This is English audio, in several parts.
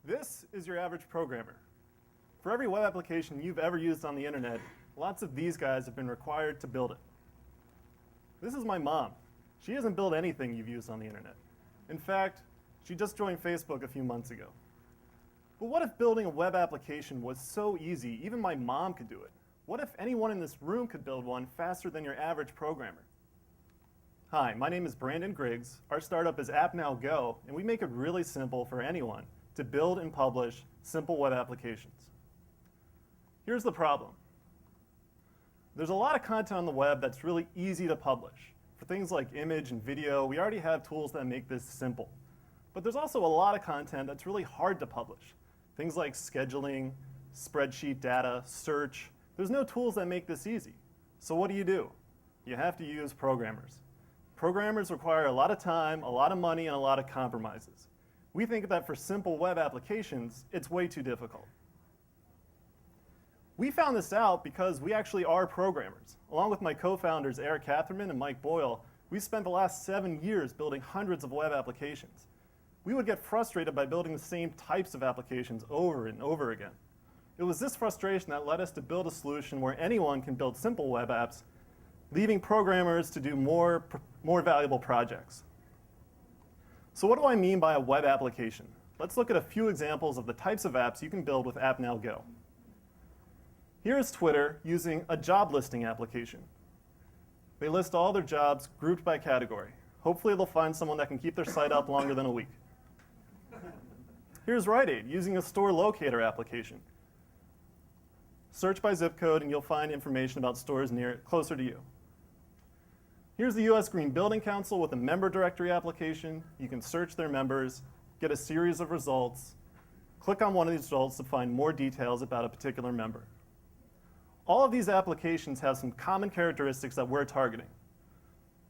This is your average programmer. For every web application you've ever used on the internet, lots of these guys have been required to build it. This is my mom. She hasn't built anything you've used on the internet. In fact, she just joined Facebook a few months ago. But what if building a web application was so easy, even my mom could do it? What if anyone in this room could build one faster than your average programmer? Hi, my name is Brandon Griggs. Our startup is Appnowgo, and we make it really simple for anyone to build and publish simple web applications. Here's the problem. There's a lot of content on the web that's really easy to publish. For things like image and video, we already have tools that make this simple. But there's also a lot of content that's really hard to publish. Things like scheduling, spreadsheet data, search. There's no tools that make this easy. So what do? You have to use programmers. Programmers require a lot of time, a lot of money, and a lot of compromises. We think that for simple web applications, it's way too difficult. We found this out because we actually are programmers. Along with my co-founders, Eric Catherman and Mike Boyle, we spent the last 7 years building hundreds of web applications. We would get frustrated by building the same types of applications over and over again. It was this frustration that led us to build a solution where anyone can build simple web apps, leaving programmers to do more valuable projects. So what do I mean by a web application? Let's look at a few examples of the types of apps you can build with Appnowgo. Here's Twitter using a job listing application. They list all their jobs grouped by category. Hopefully they'll find someone that can keep their site up longer than a week. Here's Rite Aid using a store locator application. Search by zip code and you'll find information about stores closer to you. Here's the US Green Building Council with a member directory application. You can search their members, get a series of results, click on one of these results to find more details about a particular member. All of these applications have some common characteristics that we're targeting.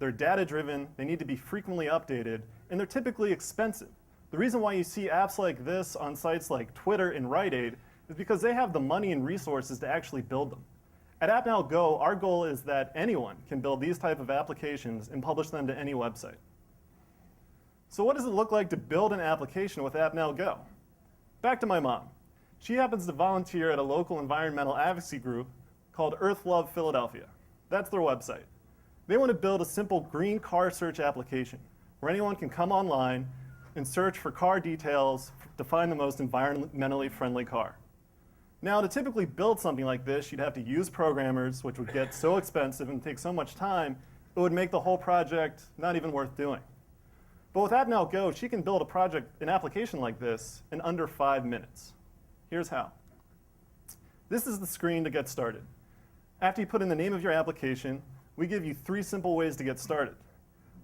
They're data-driven, they need to be frequently updated, and they're typically expensive. The reason why you see apps like this on sites like Twitter and Rite Aid is because they have the money and resources to actually build them. At Appnowgo, our goal is that anyone can build these type of applications and publish them to any website. So what does it look like to build an application with Appnowgo? Back to my mom. She happens to volunteer at a local environmental advocacy group called Earth Love Philadelphia. That's their website. They want to build a simple green car search application where anyone can come online and search for car details to find the most environmentally friendly car. Now, to typically build something like this, you'd have to use programmers, which would get so expensive and take so much time, it would make the whole project not even worth doing. But with Appnowgo, she can build an application like this in under 5 minutes. Here's how. This is the screen to get started. After you put in the name of your application, we give you 3 simple ways to get started.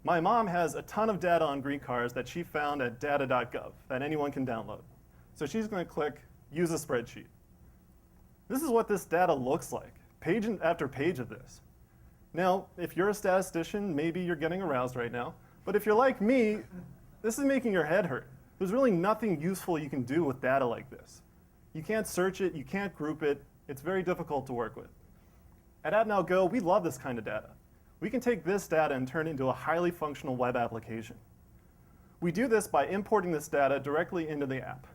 My mom has a ton of data on green cars that she found at data.gov that anyone can download. So she's going to click Use a Spreadsheet. This is what this data looks like, page after page of this. Now, if you're a statistician, maybe you're getting aroused right now. But if you're like me, this is making your head hurt. There's really nothing useful you can do with data like this. You can't search it, you can't group it. It's very difficult to work with. At Appnowgo, we love this kind of data. We can take this data and turn it into a highly functional web application. We do this by importing this data directly into the app.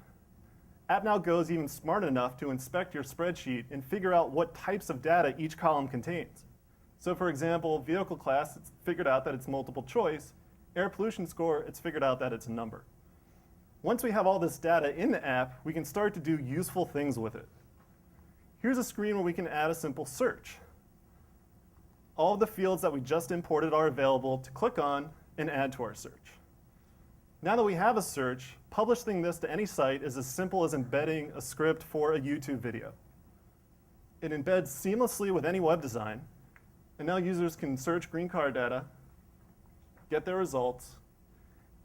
Appnowgo is even smart enough to inspect your spreadsheet and figure out what types of data each column contains. So for example, vehicle class, it's figured out that it's multiple choice. Air pollution score, it's figured out that it's a number. Once we have all this data in the app, we can start to do useful things with it. Here's a screen where we can add a simple search. All of the fields that we just imported are available to click on and add to our search. Now that we have a search, publishing this to any site is as simple as embedding a script for a YouTube video. It embeds seamlessly with any web design, and now users can search green car data, get their results,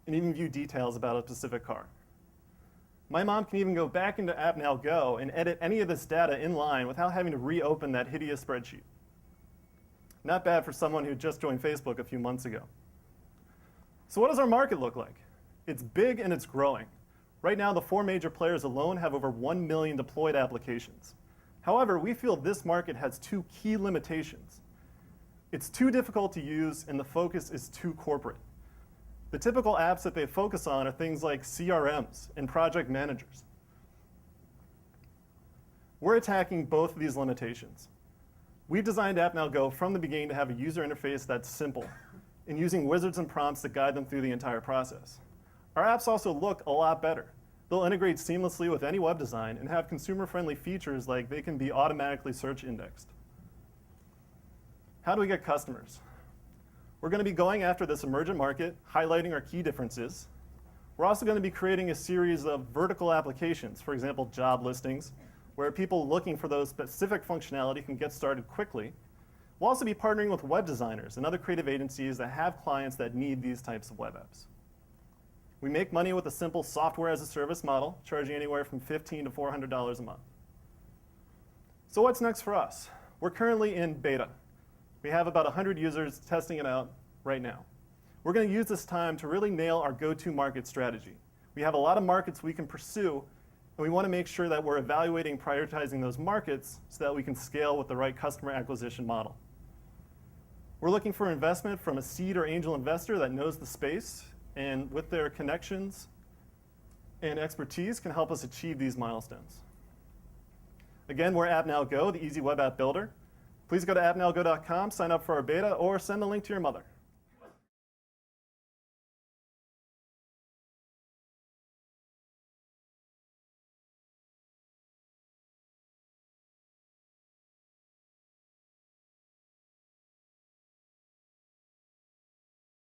and even view details about a specific car. My mom can even go back into Appnowgo and edit any of this data in line without having to reopen that hideous spreadsheet. Not bad for someone who just joined Facebook a few months ago. So what does our market look like? It's big and it's growing. Right now, the 4 major players alone have over 1 million deployed applications. However, we feel this market has 2 key limitations. It's too difficult to use and the focus is too corporate. The typical apps that they focus on are things like CRMs and project managers. We're attacking both of these limitations. We designed Appnowgo from the beginning to have a user interface that's simple, and using wizards and prompts to guide them through the entire process. Our apps also look a lot better. They'll integrate seamlessly with any web design and have consumer-friendly features like they can be automatically search indexed. How do we get customers? We're going to be going after this emergent market, highlighting our key differences. We're also going to be creating a series of vertical applications, for example, job listings, where people looking for those specific functionality can get started quickly. We'll also be partnering with web designers and other creative agencies that have clients that need these types of web apps. We make money with a simple software as a service model, charging anywhere from $15 to $400 a month. So what's next for us? We're currently in beta. We have about 100 users testing it out right now. We're going to use this time to really nail our go-to-market strategy. We have a lot of markets we can pursue, and we want to make sure that we're evaluating, prioritizing those markets so that we can scale with the right customer acquisition model. We're looking for investment from a seed or angel investor that knows the space and with their connections and expertise can help us achieve these milestones. Again, we're Appnowgo, the easy web app builder. Please go to appnowgo.com, sign up for our beta, or send the link to your mother.